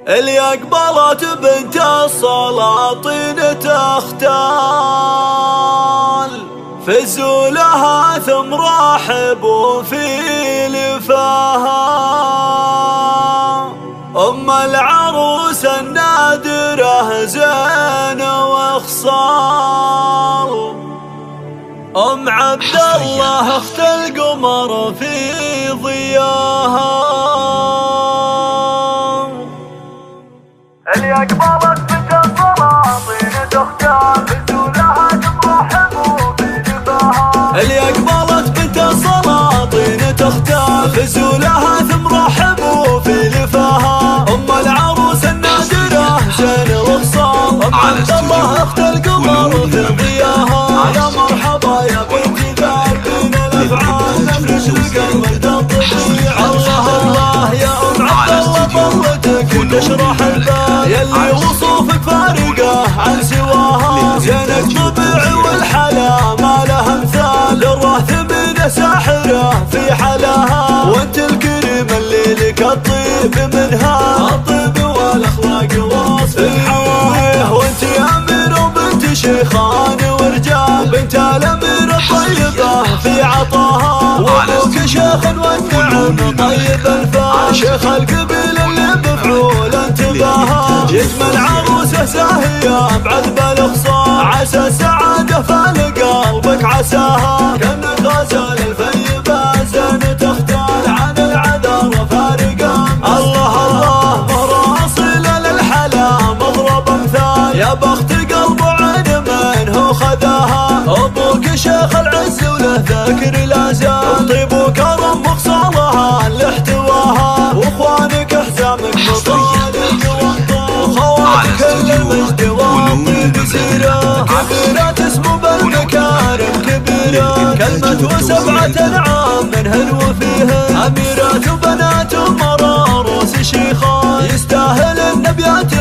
اللي أقبلت بنت السلاطين تختال، فزوا لها ثم رحبوا في لفاها. أم العروس النادرة زين وخصال، أم عبد الله أخت القمر في ضياها. اللي أقبلت بنت السلاطين تختال، فزوا لها ثم رحبوا في لفاها. اللي أقبلت بنت السلاطين تختال، فزوا لها ثم رحبوا في لفاها. أم العروس النادرة زين وخصال، أم عبد الله أخت القمر في ضياها. يا مرحبا يا بنتي ذابين الأفعال، نفرش القلب الطبيعي. الله الله يا أم عبد الله طلتك تشرح البال، يلي وصوفك فارقة عن سواها. زينك طبيعي والحلا ما لها مثال، للره ثمينة ساحرة في حلاها. وانت الكريم اللي لك الطيب منها، الطيب والاخلاق واصفها. وانت امير وبنت شيخان ورجال، بنت الامير الطيبة في عطاها. وابوك شيخ والنعم طيب الفال، شيخ القبيل اللي بفعول انتباها. يجمل عروسه ساهية بعذب الاخصار، عسى السعادة فالقلبك عساها. كانك غزال الفيبة زين تختال، عن العذر فارقا. الله الله مهر اصيل للحلا مضرب امثال، يا بخت قلب وعين منه خذاها. ابوك شيخ العز وله ذكر لا زال، طيب وكرم وخصالها اللي احتواها. واخوانك احزامك مطالق وانطار، وخواتك كل المجد والطيب سيره. كبيرة تسمو بالمكارم كبيرة، كلمة وسبعة انعام من هلو فيها. اميرات وبنات ومرار روس شيخان، يستاهل النبيات